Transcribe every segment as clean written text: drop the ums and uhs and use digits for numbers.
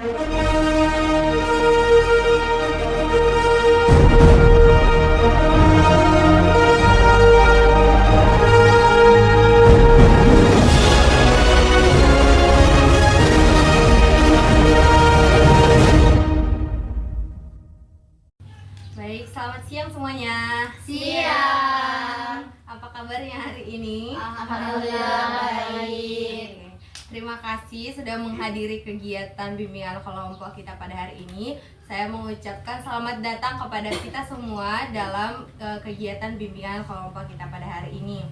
Baik, selamat siang semuanya. Siang. Apa kabarnya hari ini? Alhamdulillah baik. Terima kasih sudah menghadiri kegiatan bimbingan kelompok kita pada hari ini. Saya mengucapkan selamat datang kepada kita semua dalam kegiatan bimbingan kelompok kita pada hari ini.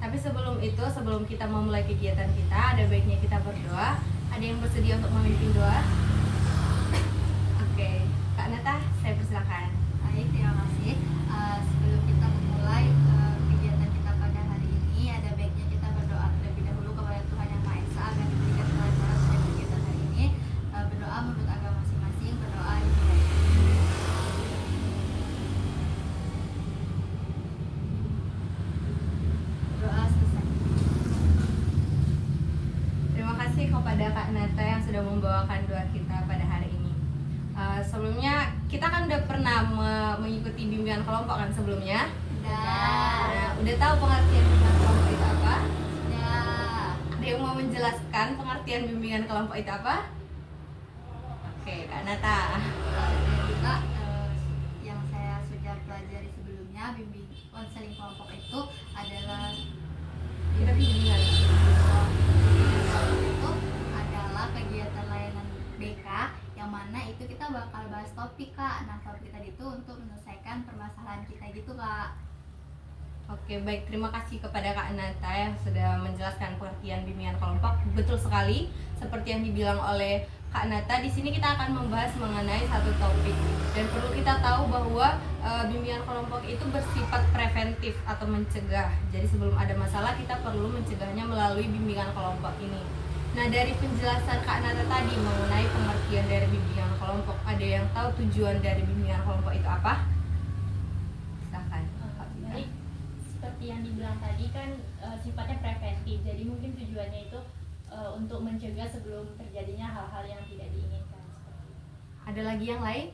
Tapi sebelum itu, sebelum kita memulai kegiatan kita, ada baiknya kita berdoa. Ada yang bersedia untuk memimpin doa? Oke, Kak Nata, saya persilakan. Baik, terima kasih. Sebelum kita memulai kegiatan kita pada hari ini, ada baiknya kita berdoa terlebih dahulu kepada Tuhan Yang Maha Esa agar diberikan kelancaran pada kegiatan hari ini. Berdoa menurut agama masing-masing, berdoa dimulai. Doa selesai. Terima kasih kepada Kak Nata yang sudah membawakan doa kita pada hari ini. Sebelumnya kita kan udah pernah mengikuti bimbingan kelompok kan sebelumnya. Udah tahu pengertian bimbingan kelompok itu apa? Ada yang mau menjelaskan pengertian bimbingan kelompok itu apa? Oke, Kak Nata. Dan juga yang saya sudah pelajari sebelumnya, bimbing konseling kelompok itu adalah Kita bimbingan. itu adalah kegiatan layanan BK yang mana itu kita bakal bahas topik, Kak. Nah, topik tadi itu untuk menyelesaikan permasalahan kita gitu, Kak. Oke, baik. Terima kasih kepada Kak Nata yang sudah menjelaskan pengertian bimbingan kelompok. Betul sekali, seperti yang dibilang oleh Kak Nata, di sini kita akan membahas mengenai satu topik. Dan perlu kita tahu bahwa bimbingan kelompok itu bersifat preventif atau mencegah. Jadi sebelum ada masalah, kita perlu mencegahnya melalui bimbingan kelompok ini. Nah, dari penjelasan Kak Nata tadi mengenai pengertian dari bimbingan kelompok, ada yang tahu tujuan dari bimbingan kelompok itu apa? Silakan. Baik, seperti yang dibilang tadi kan sifatnya preventif, jadi mungkin tujuannya itu untuk mencegah sebelum terjadinya hal-hal yang tidak diinginkan. Ada lagi yang lain?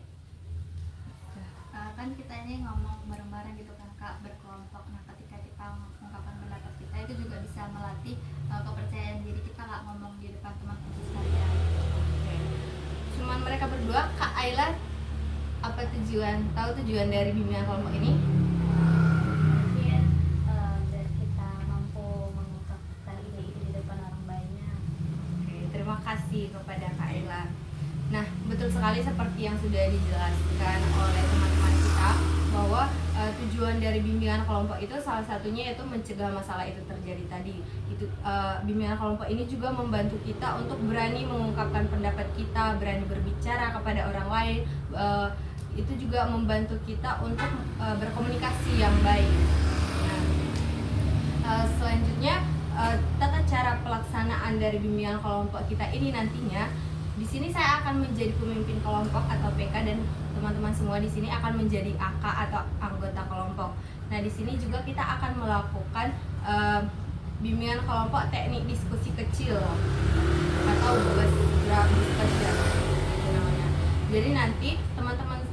Kan kita ini ngomong bareng-bareng gitu kan, Kak, berkelompok. Nah, ketika kita mengungkapkan pendapat kita itu juga bisa melatih kepercayaan diri kita, Kak, ngomong di depan teman-teman sekalian. Cuman mereka berdua, Kak Ayla, apa tujuan? Tahu tujuan dari bimbingan kelompok ini? Mungkin dan kita mampu mengungkapkan ide itu di depan orang banyak. Oke, terima kasih kepada Kak Ayla. Nah, betul sekali seperti yang sudah dijelaskan oleh teman-teman kita bahwa tujuan dari bimbingan kelompok itu salah satunya yaitu mencegah masalah itu terjadi tadi. Itu bimbingan kelompok ini juga membantu kita untuk berani mengungkapkan pendapat kita, berani berbicara kepada orang lain. Itu juga membantu kita untuk berkomunikasi yang baik. Nah, selanjutnya tata cara pelaksanaan dari bimbingan kelompok kita ini nantinya. Di sini saya akan menjadi pemimpin kelompok atau PK dan teman-teman semua di sini akan menjadi AK atau anggota kelompok. Nah, di sini juga kita akan melakukan bimbingan kelompok teknik diskusi kecil atau group discussion namanya. Jadi nanti teman-teman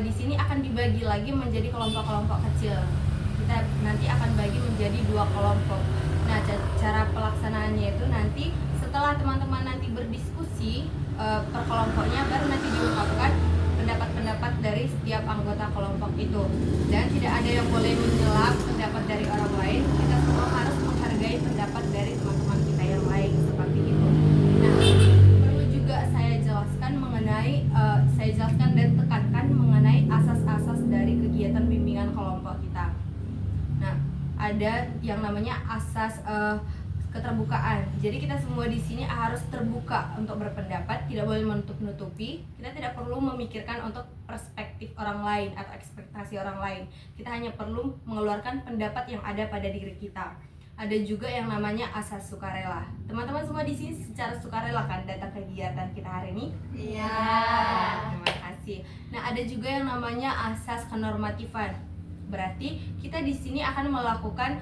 di sini akan dibagi lagi menjadi kelompok-kelompok kecil. Kita nanti akan bagi menjadi 2 kelompok. Nah, cara pelaksanaannya itu nanti setelah teman-teman nanti berdiskusi per kelompoknya, baru nanti diungkapkan pendapat-pendapat dari setiap anggota kelompok itu. Dan tidak ada yang boleh menyela pendapat dari orang lain. Kita semua harus menghargai pendapat dari teman-teman kita yang lain, seperti itu. Nah, perlu juga saya jelaskan dan tekankan mengenai asas-asas dari kegiatan bimbingan kelompok kita. Nah, ada yang namanya asas keterbukaan. Jadi kita semua di sini harus terbuka untuk berpendapat, tidak boleh menutup-nutupi. Kita tidak perlu memikirkan untuk perspektif orang lain atau ekspektasi orang lain. Kita hanya perlu mengeluarkan pendapat yang ada pada diri kita. Ada juga yang namanya asas sukarela. Teman-teman semua di sini secara sukarela kan datang kegiatan kita hari ini? Iya. Terima kasih. Nah, ada juga yang namanya asas kenormatifan. Berarti kita di sini akan melakukan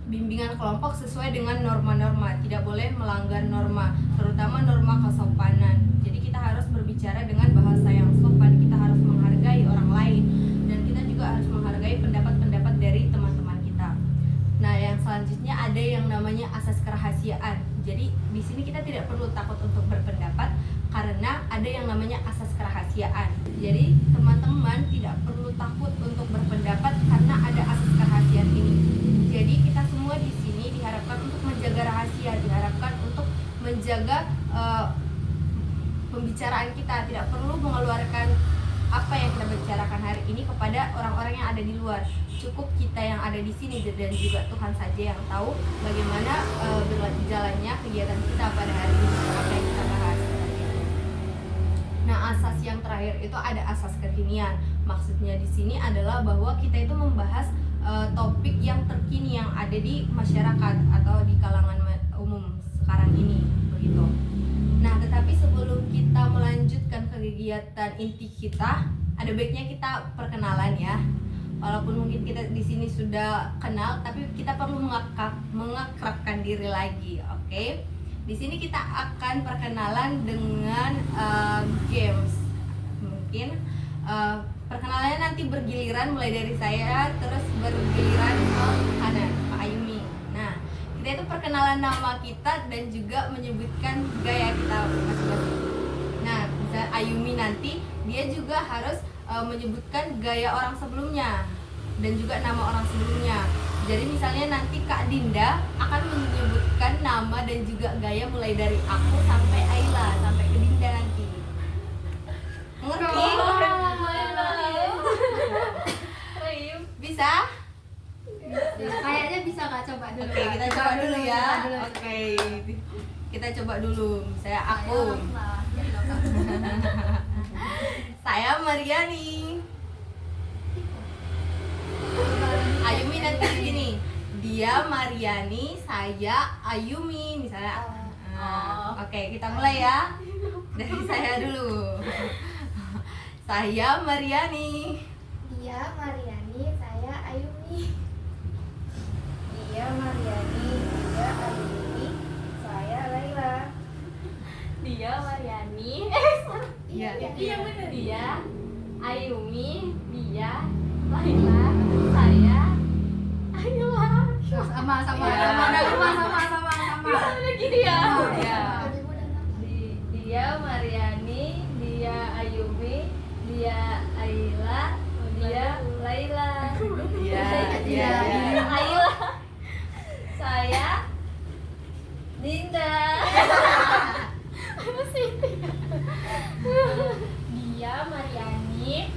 bimbingan kelompok sesuai dengan norma-norma, tidak boleh melanggar norma, terutama norma kesopanan. Jadi di sini kita tidak perlu takut untuk berpendapat karena ada yang namanya asas kerahasiaan. Jadi teman-teman tidak perlu takut untuk berpendapat karena ada asas kerahasiaan ini. Jadi kita semua di sini diharapkan untuk menjaga rahasia, diharapkan untuk menjaga pembicaraan kita, tidak perlu mengeluarkan apa yang kita bicarakan hari ini kepada orang-orang yang ada di luar. Cukup kita yang ada di sini dan juga Tuhan saja yang tahu bagaimana berjalannya kegiatan kita pada hari ini, apa yang kita bahas. Nah, asas yang terakhir itu ada asas kekinian. Maksudnya di sini adalah bahwa kita itu membahas topik yang terkini yang ada di masyarakat atau di kalangan umum sekarang ini, begitu. Nah, tetapi sebelum kita melanjutkan kegiatan inti kita, ada baiknya kita perkenalan ya. Walaupun mungkin kita di sini sudah kenal, tapi kita perlu mengakrabkan diri lagi, oke? Di sini kita akan perkenalan dengan games. Mungkin perkenalannya nanti bergiliran, mulai dari saya terus bergiliran ke kanan, Pak Ayumi. Nah, kita itu perkenalan nama kita dan juga menyebutkan gaya kita masing-masing. Nah, bisa Ayumi nanti dia juga harus menyebutkan gaya orang sebelumnya dan juga nama orang sebelumnya. Jadi misalnya nanti Kak Dinda akan menyebutkan nama dan juga gaya mulai dari aku sampai Ayla sampai ke Dinda nanti. Ngerti? Bisa? Kayaknya bisa Kak, coba dulu. Oke, kita coba dulu ya. Oke. Kita coba dulu. Saya aku. Saya Mariani. Ayumi nanti gini. Dia Mariani, saya Ayumi misalnya. Oke, kita mulai ya. Dari saya dulu. Saya Mariani. Dia Mariani, saya Ayumi. Dia Mariani, dia Ayumi, saya Laila. Dia Mariani. Iya. Iya benar. Dia Ayumi, dia Laila, saya Ayla. Sama. Gini ya. Ya. Dia Mariani, dia Ayumi, dia Ayla, dia Laila. Iya. Ayla. Saya Dinda. Dia Mariani,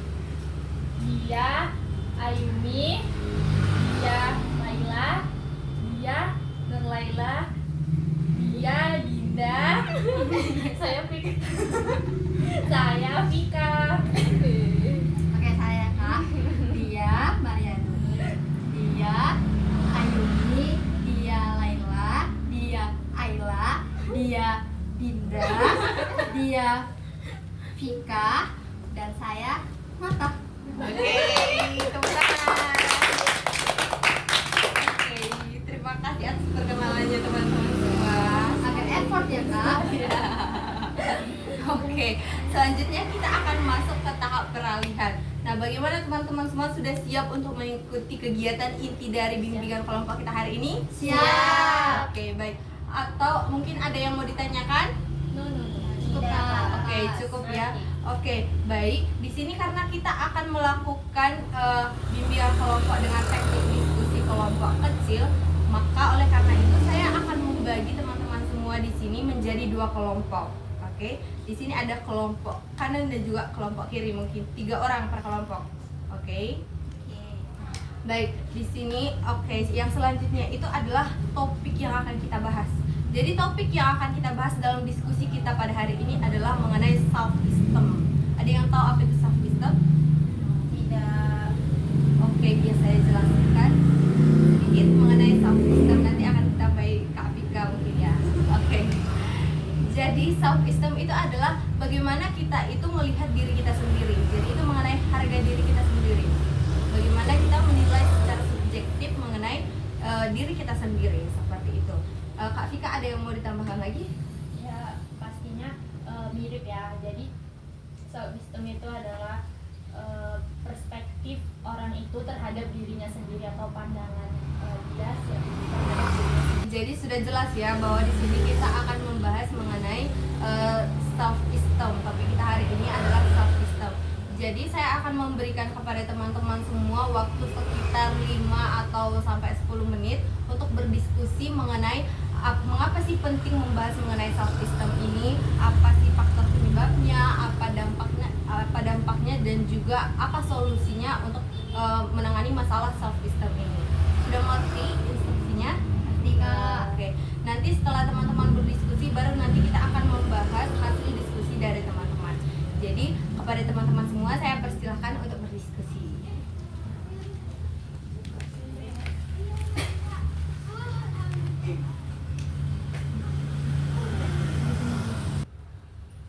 dia Ayumi, dia Laila, dia Laila, dia Dinda. Saya Vika. Saya Vika. Oke, saya Kak. Dia Mariani, dia Ayumi, dia Laila, dia Ayla, dia Dinda, dia Vika, dan saya Nata. Oke, tepuk tangan. Oke, terima kasih atas perkenalannya teman-teman semua. Agak effort ya Kak. Oke, selanjutnya kita akan masuk ke tahap peralihan. Nah, bagaimana teman-teman semua sudah siap untuk mengikuti kegiatan inti dari bimbingan kelompok kita hari ini? Siap. Oke, baik. Atau mungkin ada yang mau ditanyakan? Cukup Kak. Oke, cukup ya. Oke, baik. Di sini karena kita akan melakukan bimbingan kelompok dengan teknik diskusi kelompok kecil, maka oleh karena itu saya akan membagi teman-teman semua di sini menjadi 2 kelompok. Oke, di sini ada kelompok kanan dan juga kelompok kiri, mungkin 3 orang per kelompok. Oke. Baik, di sini yang selanjutnya itu adalah topik yang akan kita bahas. Jadi topik yang akan kita bahas dalam diskusi kita pada hari ini adalah mengenai self esteem. Ada yang tahu apa itu self esteem? Tidak. Oke, biar saya jelaskan sedikit mengenai self esteem. Nanti akan kita bagi Kak Vika mungkin ya. Oke. Jadi self esteem itu adalah bagaimana kita itu melihat diri kita sendiri. Jadi itu mengenai harga diri kita sendiri. Bagaimana kita menilai secara subjektif mengenai diri kita sendiri, seperti itu. Kak Vika ada yang mau ditambahkan lagi? Ya, pastinya mirip ya. Jadi self esteem itu adalah perspektif orang itu terhadap dirinya sendiri atau pandangan dia terhadap dirinya. jadi sudah jelas ya bahwa di sini kita akan membahas mengenai self esteem. Topik kita hari ini adalah self esteem. Jadi saya akan memberikan kepada teman-teman semua waktu sekitar 5 atau sampai 10 menit untuk berdiskusi mengenai mengapa sih penting membahas mengenai self esteem ini, apa sih faktor penyebabnya, apa dampaknya dan juga apa solusinya untuk menangani masalah self esteem ini. Sudah mengerti instruksinya? Ngerti, Kak. Oke. Nanti setelah teman-teman berdiskusi baru nanti kita akan membahas hasil diskusi dari teman-teman. Jadi kepada teman-teman semua saya persilahkan untuk berdiskusi.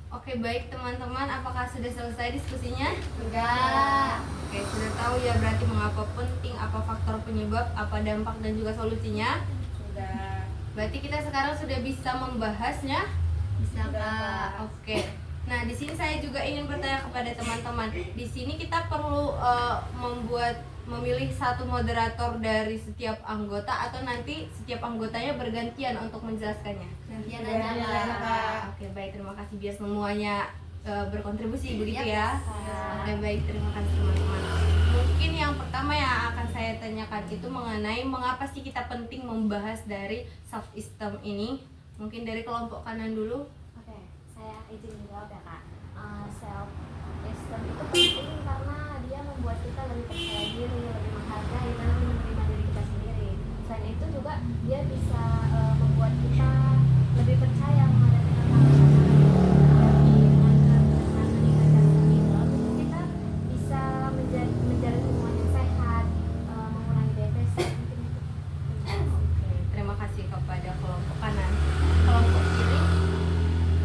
Oke, baik teman-teman, apakah sudah selesai diskusinya? Sudah. Oke, sudah tahu ya berarti mengapa penting, apa faktor penyebab, apa dampak dan juga solusinya? Sudah. Berarti kita sekarang sudah bisa membahasnya? Bisa, Sudah, Kak. Kak. Oke. Nah, di sini saya juga ingin bertanya kepada teman-teman. Di sini kita perlu memilih satu moderator dari setiap anggota atau nanti setiap anggotanya bergantian untuk menjelaskannya. Gantian Gantian aja, aja, Kak. Kak. Oke, baik, terima kasih biar semuanya berkontribusi begitu Yap. ya. Oke, baik, terima kasih teman-teman. Mungkin yang pertama yang akan saya tanyakan itu mengenai mengapa sih kita penting membahas dari self esteem ini. Mungkin dari kelompok kanan dulu. Oke, saya izin menjawab ya Kak. Self esteem itu penting karena dia membuat kita lebih percaya diri, lebih menghargai dan lebih menerima diri kita sendiri. Selain itu juga dia bisa membuat kita lebih percaya menghadapi tantangan dengan meningkatkan self esteem. Kita bisa menjalin hubungan yang sehat, mengurangi depresi. Mungkin itu. Oke, terima kasih kepada kelompok kanan. Kelompok kiri.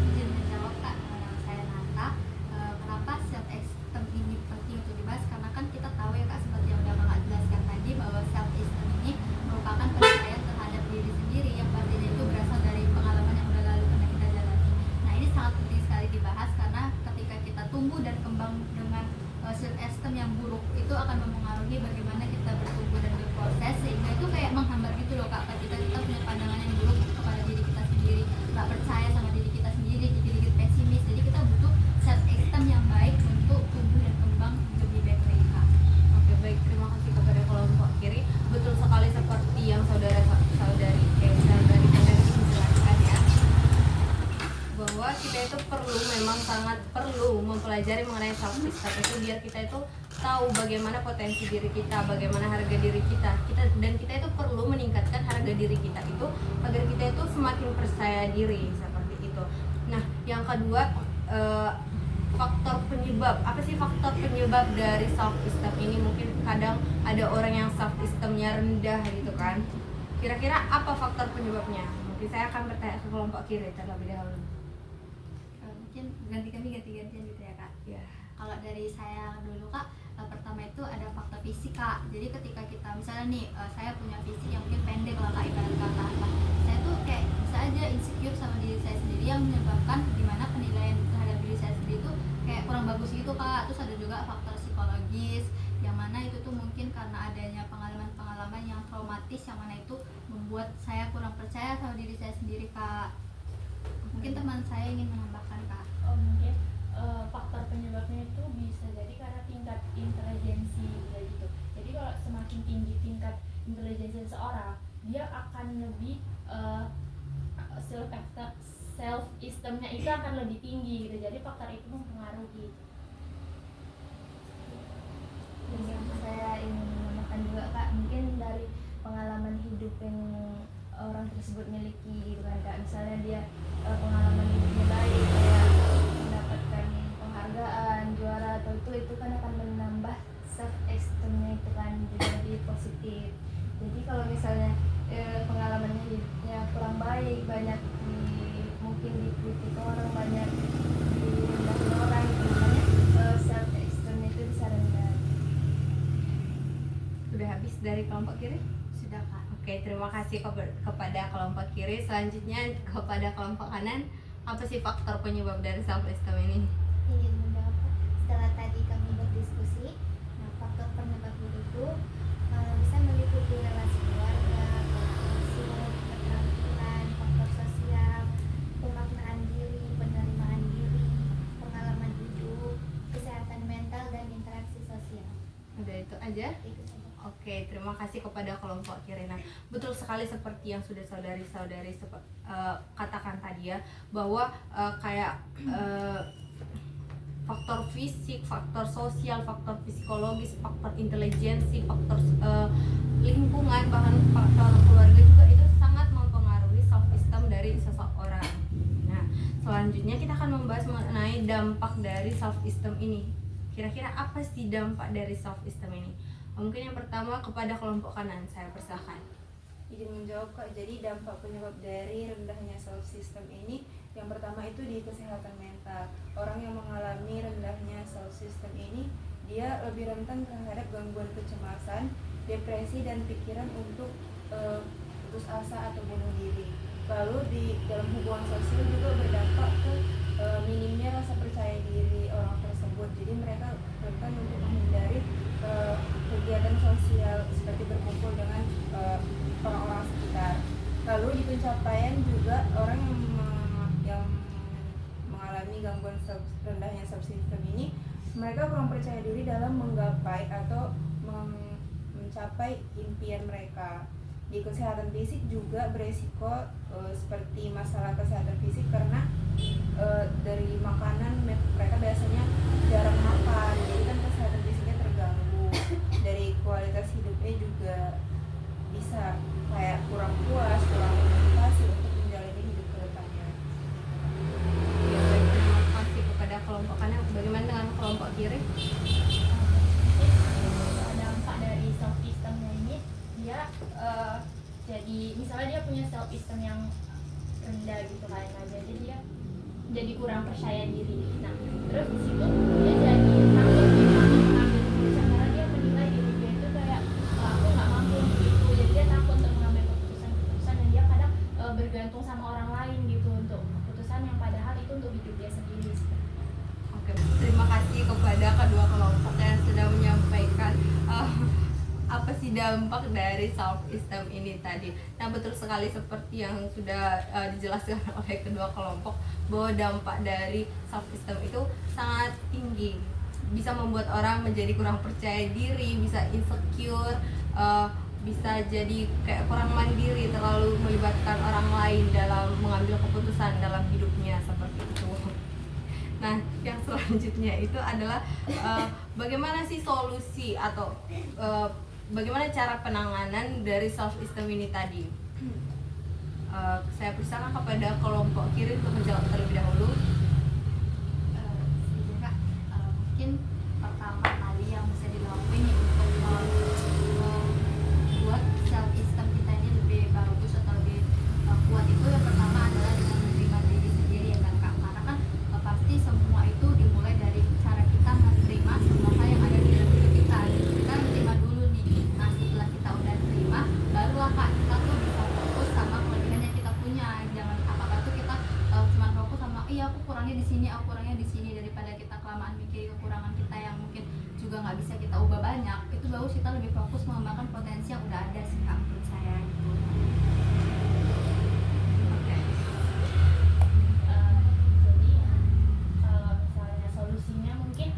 Izin menjawab, Kak. Nama saya Nata. Kenapa self esteem ini penting untuk dibahas? Karena kan kita tahu ya, Kak, seperti yang udah Kakak jelaskan tadi, bahwa self esteem ini merupakan kepercayaan terhadap diri sendiri yang pastinya itu berasal dari pengalaman yang udah lalu pernah kita jalani. Nah, ini sangat penting sekali dibahas karena ketika kita tumbuh dan kembang dengan self esteem yang buruk, itu akan mempengaruhi bagaimana kita bertumbuh dan berproses, sehingga itu kayak menghambat gitu loh, Kak. Kita punya pandangan yang buruk kepada diri kita sendiri, nggak percaya sama diri kita sendiri, jadi dikit pesimis. Jadi kita butuh self esteem yang baik untuk tumbuh dan kembang lebih baik lagi, Kak. Oke, baik, terima kasih kepada kelompok kiri. Betul sekali seperti yang saudari menjelaskan ya, bahwa kita itu memang sangat perlu mempelajari mengenai self esteem itu biar kita itu tahu bagaimana potensi diri kita, bagaimana harga diri kita, dan kita itu perlu meningkatkan harga diri kita itu agar kita itu semakin percaya diri seperti itu. Nah, yang kedua, faktor penyebab. Apa sih faktor penyebab dari self esteem ini? Mungkin kadang ada orang yang self esteemnya rendah gitu kan. Kira-kira apa faktor penyebabnya? Mungkin saya akan bertanya ke kelompok kiri terlebih dahulu. Mungkin ganti-gantian gitu ya, Kak. Ya. Kalau dari saya dulu, Kak, pertama itu ada faktor fisik, Kak. Jadi ketika kita misalnya nih, saya punya fisik yang mungkin pendek lah, Kak, ibarat kata. Nah, saya tuh kayak bisa aja insecure sama diri saya sendiri yang menyebabkan dimana penilaian terhadap diri saya sendiri tuh kayak kurang bagus gitu, Kak. Terus ada juga faktor psikologis yang mana itu tuh mungkin karena adanya pengalaman-pengalaman yang traumatis yang mana itu membuat saya kurang percaya sama diri saya sendiri, Kak. Mungkin teman saya ingin menambahkan, Kak. Mungkin faktor penyebabnya itu bisa jadi karena tingkat intelijensi kayak gitu. Jadi kalau semakin tinggi tingkat intelijensi seseorang, dia akan lebih self esteemnya itu akan lebih tinggi gitu. Jadi faktor itu mempengaruhi. Dan yang saya ingin menambahkan juga Kak, mungkin dari pengalaman hidup yang orang tersebut miliki gitu kan Kak. Misalnya dia pengalaman hidupnya baik, kayak mendapatkan penghargaan, juara atau itu kan akan menambah self esteemnya itu kan jadi lebih positif. Jadi kalau misalnya pengalaman hidupnya kurang baik, banyak mungkin dikritik orang, banyak direndahin orang gitu, makanya self esteemnya itu bisa rendah. Sudah habis dari kelompok kiri? Sudah, Kak. Oke, terima kasih kepada kelompok kiri. Selanjutnya kepada kelompok kanan. Apa sih faktor penyebab dari self esteem ini? Ingin menjawab, setelah tadi kami berdiskusi, nah faktor penyebab itu bisa meliputi relasi keluarga, relasi aja. Itu saja. Oke, terima kasih kepada kelompok kiri. Nah, betul sekali seperti yang sudah saudari-saudari katakan tadi ya, bahwa faktor fisik, faktor sosial, faktor psikologis, faktor intelijensi, faktor lingkungan, bahkan faktor keluarga juga itu sangat mempengaruhi self esteem dari seseorang. Nah, selanjutnya kita akan membahas mengenai dampak dari self esteem ini. Kira-kira apa sih dampak dari self esteem ini? Mungkin yang pertama kepada kelompok kanan, saya persilahkan. Izin menjawab Kak, jadi dampak penyebab dari rendahnya self system ini yang pertama itu di kesehatan mental. Orang yang mengalami rendahnya self system ini dia lebih rentan terhadap gangguan kecemasan, depresi dan pikiran untuk putus asa atau bunuh diri. Lalu di dalam hubungan sosial juga berdampak ke minimnya rasa percaya diri orang tersebut. Jadi mereka rentan untuk menghindari kegiatan sosial seperti berkumpul dengan orang-orang sekitar. Lalu di pencapaian juga orang yang mengalami gangguan rendahnya self system ini, mereka kurang percaya diri dalam menggapai atau mencapai impian mereka. Di kesehatan fisik juga beresiko seperti masalah kesehatan fisik karena dari makanan mereka biasanya jarang makan, jadi kan kesehatan fisiknya terganggu. Dari kualitas hidupnya juga bisa kayak kurang puas, kurang motivasi untuk menjalani hidup ke depannya. Ya, baik, terima kasih kepada kelompok kanan. Bagaimana dengan kelompok kiri? Dampak dari self esteemnya ini, dia jadi misalnya dia punya self esteem yang rendah gitu kan, jadi dia jadi kurang percaya diri. Nah, terus di situ dia jadi takut mengambil keputusan karena dia menilai diri dia itu kayak aku nggak mampu gitu, jadi dia takut untuk mengambil keputusan dan dia kadang bergantung sama orang lain gitu untuk keputusan yang padahal itu untuk hidup dia sendiri. Oke, terima kasih kepada kedua kelompok yang sudah menyampaikan apa sih dampak dari self esteem ini tadi. Nah, betul sekali seperti yang sudah dijelaskan oleh kedua kelompok bahwa dampak dari self esteem itu sangat tinggi, bisa membuat orang menjadi kurang percaya diri, bisa insecure, bisa jadi kayak kurang mandiri, terlalu melibatkan orang lain dalam mengambil keputusan dalam hidupnya seperti itu. Nah, yang selanjutnya itu adalah bagaimana sih solusi atau bagaimana cara penanganan dari self esteem ini tadi. Saya persilakan kepada kelompok kiri untuk menjawab terlebih dahulu. Izin Kak, mungkin pertama kali yang bisa dilakuin ya untuk buat self esteem kita ini lebih bagus atau lebih kuat itu yang pertama adalah dengan menerima diri sendiri ya kan Kak, karena kan pasti semua itu dimulai dari cara kita menerima semua hal yang ada di dalam hidup kita. Kita menerima dulu nih, nah setelah kita udah terima barulah Kak kita tuh bisa fokus sama kelebihan yang kita punya. Jangan apa-apa tuh kita cuma fokus sama iya aku kurangnya di sini, aku kurangnya di sini, daripada kita kelamaan mikirin kekurangan kita yang mungkin juga nggak bisa kita ubah banyak. Itu bagus, kita lebih fokus mengembangkan potensi yang udah ada sih Kak menurut saya gitu. Oke. Jadi kalau misalnya solusinya mungkin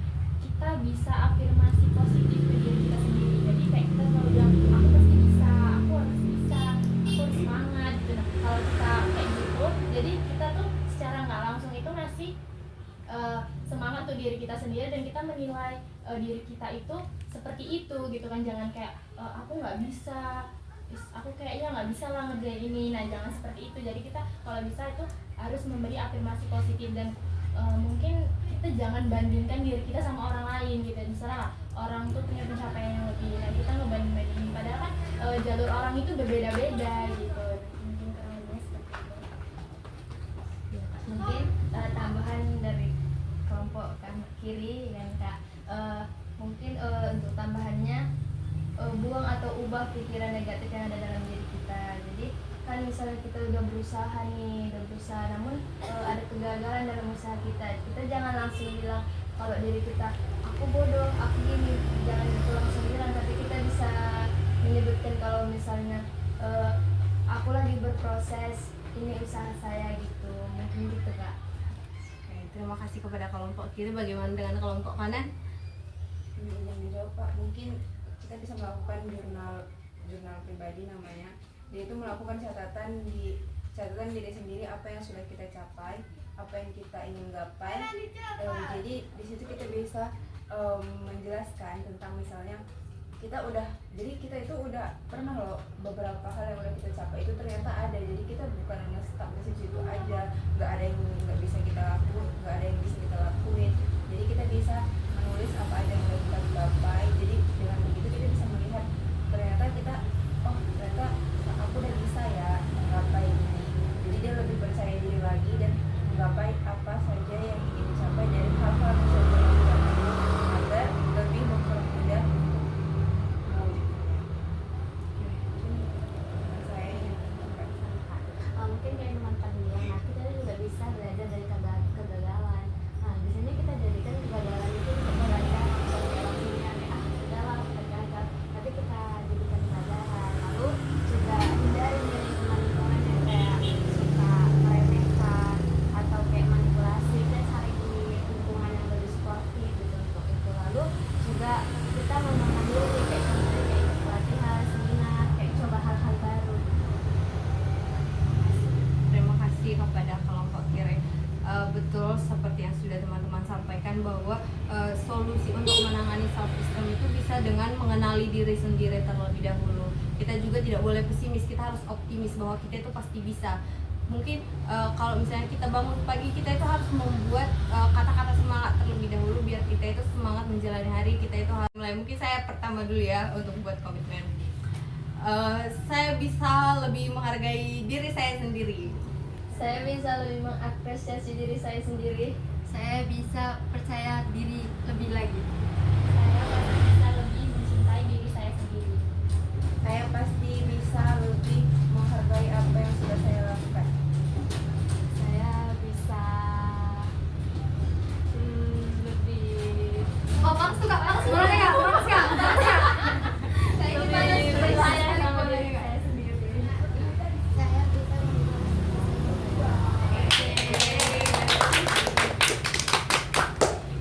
kita bisa afirmasi positif ke diri kita sendiri. Jadi kayak kita selalu bilang aku pasti bisa, aku harus bisa, aku harus semangat gitu. Nah, kalau kita kayak gitu, jadi kita tuh secara nggak langsung itu ngasih semangat tuh diri kita sendiri dan kita menilai diri kita itu seperti itu gitu kan. Jangan kayak aku nggak bisa, aku kayaknya nggak bisa lah ngerjain ini. Nah, jangan seperti itu. Jadi kita kalau bisa itu harus memberi afirmasi positif dan mungkin kita jangan bandingkan diri kita sama orang lain gitu. Misalnya orang tuh punya pencapaian yang lebih, nah kita ngebanding-bandingin padahal kan jalur orang itu berbeda-beda gitu. Mungkin kurang lebihnya seperti itu. Mungkin tambahan dari kelompok kan kiri kan Kak, mungkin untuk tambahannya buang atau ubah pikiran negatif yang ada dalam diri kita. Jadi kan misalnya kita udah berusaha namun ada kegagalan dalam usaha kita jangan langsung bilang kalau diri kita aku bodoh, aku gini, jangan gitu langsung bilang, tapi kita bisa menyebutkan kalau misalnya aku lagi berproses, ini usaha saya gitu, mungkin gitu Kak. Oke, terima kasih kepada kelompok kiri. Bagaimana dengan kelompok kanan? Yang dijawab Pak, mungkin kita bisa melakukan jurnal pribadi namanya. Dia itu melakukan catatan diri sendiri apa yang sudah kita capai, apa yang kita ingin gapai. Jadi di situ kita bisa menjelaskan tentang misalnya kita itu udah pernah loh beberapa hal yang udah kita capai itu ternyata ada, jadi kita bukan hanya stuck di situ aja, nggak ada yang nggak bisa kita lakuin, nggak ada yang bisa kita lakuin. Jadi kita bisa menulis apa aja yang udah kita capai. Jadi dengan begitu kita bisa melihat ternyata aku udah bisa ya menggapai ini. Jadi dia lebih percaya diri lagi dan menggapai apa saja yang ingin dicapai dari hal-hal yang sudah dilakukan dulu, agar lebih mempermudah untuk Mungkin kayak teman tadi bilang, nah kita juga bisa belajar dari kegagalan. Nah di sini kita jadikan kegagalan itu untuk belajar, kegagalan gagal, tapi kita jadikan pelajaran. Lalu juga hindari dari teman-teman yang kayak suka meremehkan atau kayak manipulasi. Kita cari di lingkungan yang lebih sportif gitu untuk itu. Lalu juga kita mengembangkan diri, kayak contohnya kayak ikut pelatihan, seminar, kayak coba hal-hal baru. Terima kasih kepada kelompok Kire. Betul seperti yang sudah teman-teman sampaikan bahwa solusi untuk menangani self esteem itu bisa dengan mengenali diri sendiri terlebih dahulu. Kita juga tidak boleh pesimis, kita harus optimis bahwa kita itu pasti bisa. Mungkin kalau misalnya kita bangun pagi, kita itu harus membuat kata-kata semangat terlebih dahulu biar kita itu semangat menjalani hari. Kita itu harus mulai. Mungkin saya pertama dulu ya untuk buat komitmen. Saya bisa lebih menghargai diri saya sendiri. Saya bisa lebih mengapresiasi diri saya sendiri. Saya bisa percaya diri lebih lagi. Saya pasti bisa lebih mencintai diri saya sendiri. saya pasti bisa lebih menghargai apa yang sudah saya lakukan. Saya bisa lebih Panas nggak? Kayak gimana sih? percaya sama diri saya sendiri. Saya bisa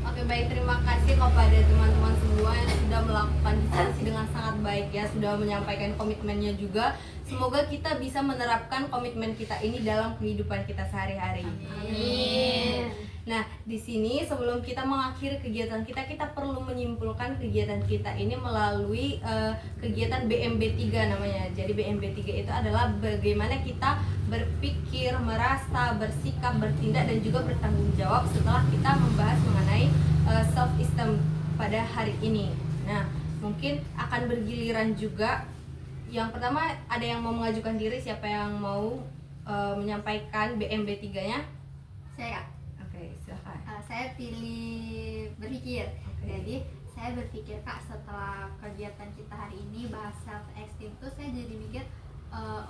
Oke, baik, terima kasih kepada teman-teman semua yang sudah melakukan diskusi dengan sangat baik ya, sudah menyampaikan komitmennya juga. Semoga kita bisa menerapkan komitmen kita ini dalam kehidupan kita sehari-hari. Amin. Nah, di sini sebelum kita mengakhiri kegiatan kita, kita perlu menyimpulkan kegiatan kita ini melalui kegiatan BMB3 namanya. Jadi BMB3 itu adalah bagaimana kita berpikir, merasa, bersikap, bertindak, dan juga bertanggung jawab setelah kita membahas mengenai self esteem pada hari ini. Nah, mungkin akan bergiliran juga. Yang pertama, ada yang mau mengajukan diri, siapa yang mau menyampaikan BMB3-nya? saya Oke, silakan. saya pilih berpikir. Oke. Jadi saya berpikir Kak, setelah kegiatan kita hari ini bahas self esteem tuh saya jadi mikir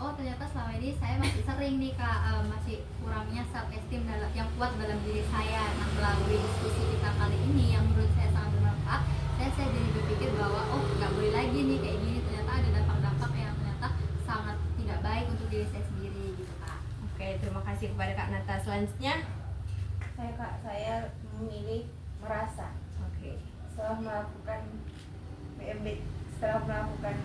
oh ternyata selama ini saya masih sering nih Kak, masih kurangnya self esteem yang kuat dalam diri saya. Nah, melalui diskusi kita kali ini yang menurut saya sangat bermanfaat, saya jadi berpikir bahwa oh nggak boleh lagi nih kayak gini, ternyata ada dampak-dampak yang ternyata sangat tidak baik untuk diri saya sendiri gitu Kak. Oke, terima kasih kepada Kak Nata. Selanjutnya, Saya memilih merasa. oke. Setelah melakukan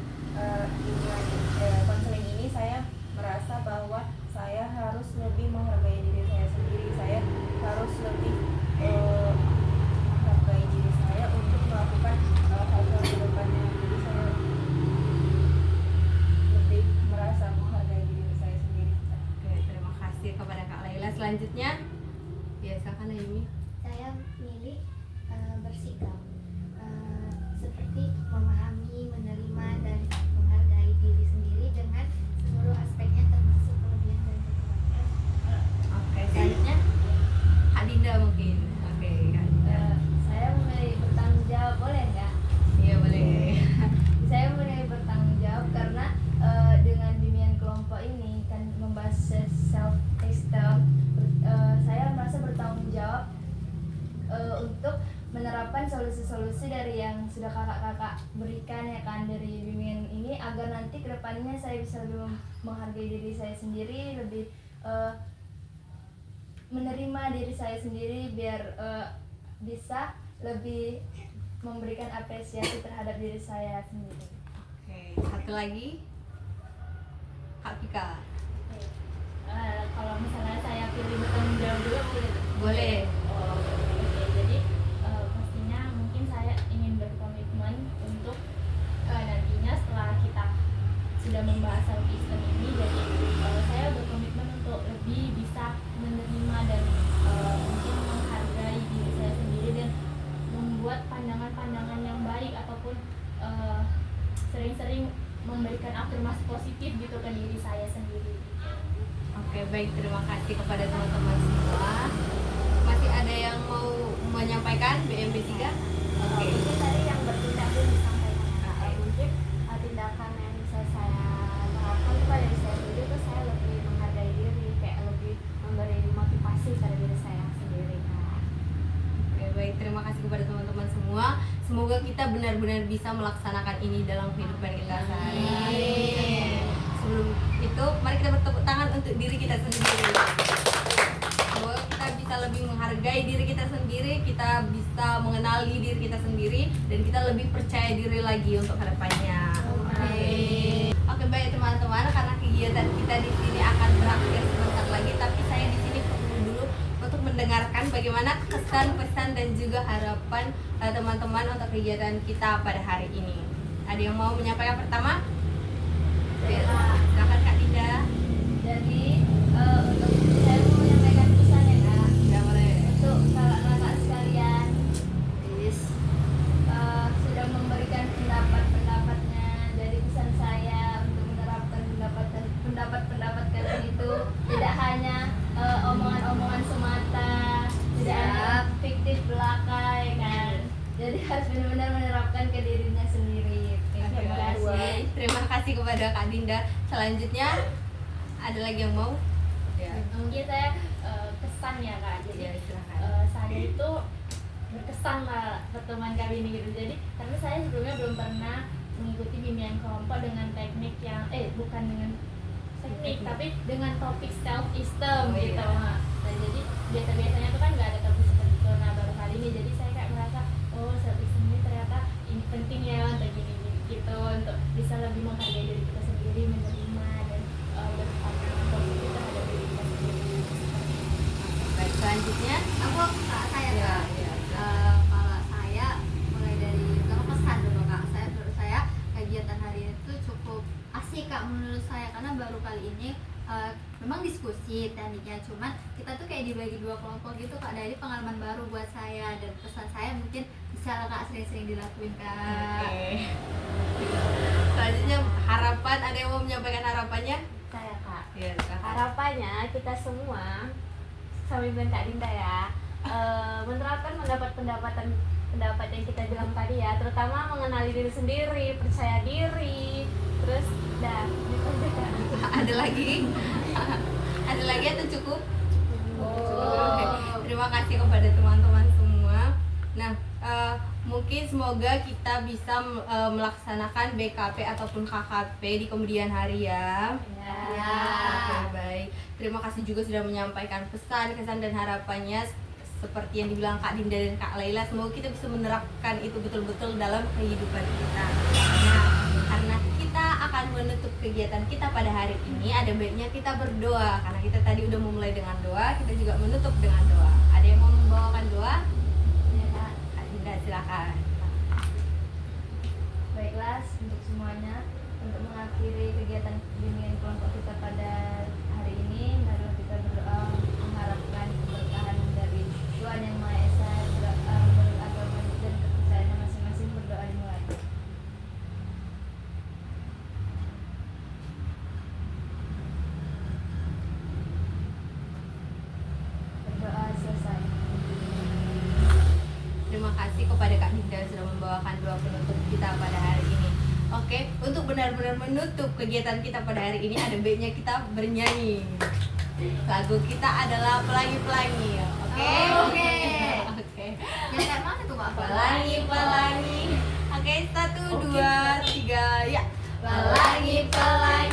konseling ini, saya merasa bahwa saya harus lebih menghargai diri saya sendiri. Saya harus lebih menghargai diri saya untuk melakukan hal-hal ke depannya. Jadi saya lebih merasa menghargai diri saya sendiri. Oke, terima kasih kepada Kak Laila. Selanjutnya, ya silakan Naimi. Saya milih bersikap seperti memahami, menerima, dan menghargai diri sendiri dengan seluruh aspeknya termasuk kelebihan dan kekurangan. Oke, selanjutnya Kak Dinda mungkin. Oke, Kak Dinda. Saya memilih bertanggung jawab, boleh nggak? Iya, boleh. Saya memilih bertanggung jawab karena dengan bimbingan kelompok ini kan membahas self esteem, saya merasa bertanggung jawab untuk menerapkan solusi-solusi dari yang sudah kakak-kakak berikan ya kan dari bimbingan ini, agar nanti kedepannya saya bisa lebih menghargai diri saya sendiri, lebih menerima diri saya sendiri, biar bisa lebih memberikan apresiasi terhadap diri saya sendiri. Oke, satu lagi Kak Pika. Kalau misalnya saya pilih bertanggung jawab dulu boleh? Boleh. Oke, jadi pastinya mungkin saya ingin berkomitmen untuk nantinya setelah kita sudah membahas self esteem ini, jadi saya berkomitmen untuk lebih bisa menerima dan mungkin menghargai diri saya sendiri dan membuat pandangan-pandangan yang baik ataupun sering-sering memberikan afirmasi positif gitu ke diri saya sendiri. Oke, baik, terima kasih kepada teman-teman semua. Masih ada yang mau menyampaikan BMB 3? Oke. Mungkin tadi yang bertindak itu disampaikan, mungkin tindakan yang bisa saya terapkan pada diri saya sendiri itu saya lebih menghargai diri, kayak lebih memberi motivasi pada diri saya sendiri, Kak. Oke, baik, terima kasih kepada teman-teman semua. Semoga kita benar-benar bisa melaksanakan ini dalam kehidupan kita sehari-hari. Sebelum itu, mari kita bertepuk tangan untuk diri kita sendiri. Semoga kita bisa lebih menghargai diri kita sendiri, kita bisa mengenali diri kita sendiri, dan kita lebih percaya diri lagi untuk kedepannya. Oke, baik teman-teman, karena kegiatan kita di sini akan berakhir sebentar lagi, tapi saya di sini perlu dulu untuk mendengarkan bagaimana kesan, pesan, dan juga harapan teman-teman untuk kegiatan kita pada hari ini. Ada yang mau menyampaikan pertama? Silakan Kak Dinda. Jadi untuk saya mau menyampaikan pesan ya, Kak. Ya, boleh. Untuk kakak sekalian, sudah memberikan pendapat-pendapatnya. Jadi pesan saya untuk menerapkan pendapat-pendapat kalian itu tidak hanya omongan-omongan semata, tidak hanya fiktif belaka, ya kan. Jadi harus benar-benar menerapkan ke dirinya sendiri. Terima kasih. Terima kasih kepada Kak Dinda. Selanjutnya ada lagi yang mau? Ya. Mungkin saya kesan ya Kak, jadi Ya, silakan. saya itu berkesan lah pertemuan kali ini gitu. Jadi karena saya sebelumnya belum pernah mengikuti bimbingan kelompok dengan teknik yang bukan dengan teknik tapi dengan topik self esteem Oh, gitu. iya. Nah, jadi biasanya tuh kan nggak ada topik seperti itu. Nah baru kali ini jadi saya kayak merasa oh self esteem ini ternyata ini penting ya untuk gini gitu, untuk bisa lebih menghargai diri kita sendiri, menerima dan berpandangan positif terhadap diri kita sendiri. Baik, selanjutnya Saya Ya, Kak. ya. Kalau saya mulai dari kalau pesan dulu Kak. Menurut saya kegiatan hari ini tuh cukup asik Kak menurut saya, karena baru kali ini memang diskusi tekniknya, cuman kita tuh kayak dibagi dua kelompok gitu Kak. Dari pengalaman baru buat saya, dan pesan saya mungkin bisa lah Kak sering-sering dilakuin Kak. Oke. Selanjutnya harapan, ada yang mau menyampaikan harapannya? Saya, Kak. Ya, silakan. Harapannya kita semua sambil dengan Kak Dinda ya, menerapkan pendapat yang kita bilang tadi ya, terutama mengenali diri sendiri, percaya diri, terus gitu aja Kak. Ada lagi? Ada lagi atau cukup? Oke. Terima kasih kepada teman-teman semua. Nah, mungkin semoga kita bisa melaksanakan BKP ataupun KKP di kemudian hari ya. Ya. Oke, baik. Terima kasih juga sudah menyampaikan pesan, kesan, dan harapannya seperti yang dibilang Kak Dinda dan Kak Laila. Semoga kita bisa menerapkan itu betul-betul dalam kehidupan kita. Nah, karena kita akan menutup kegiatan kita pada hari ini, ada baiknya kita berdoa. Karena kita tadi udah memulai dengan doa, kita juga menutup dengan doa. Ada yang mau membawakan doa? Ya, Kak. Kak Dinda, silakan. Baiklah untuk semuanya, untuk mengakhiri kegiatan bimbingan kelompok kita pada hari ini, marilah kita berdoa mengharapkan keberkahan dari Tuhan Yang Maha Esa, menurut agama dan kepercayaan masing-masing. Berdoa dimulai. Berdoa selesai. Terima kasih kepada Kak Dinda sudah membawakan doa penutup kita pada hari ini. Oke, untuk benar-benar menutup kegiatan kita pada hari ini, ada baiknya kita bernyanyi. Lagu kita adalah Pelangi-Pelangi. Oke? Oke. Oke. Yang kayak mana tuh Kak? Pelangi-pelangi. Oke, 1, 2, 3, ya. Pelangi-pelangi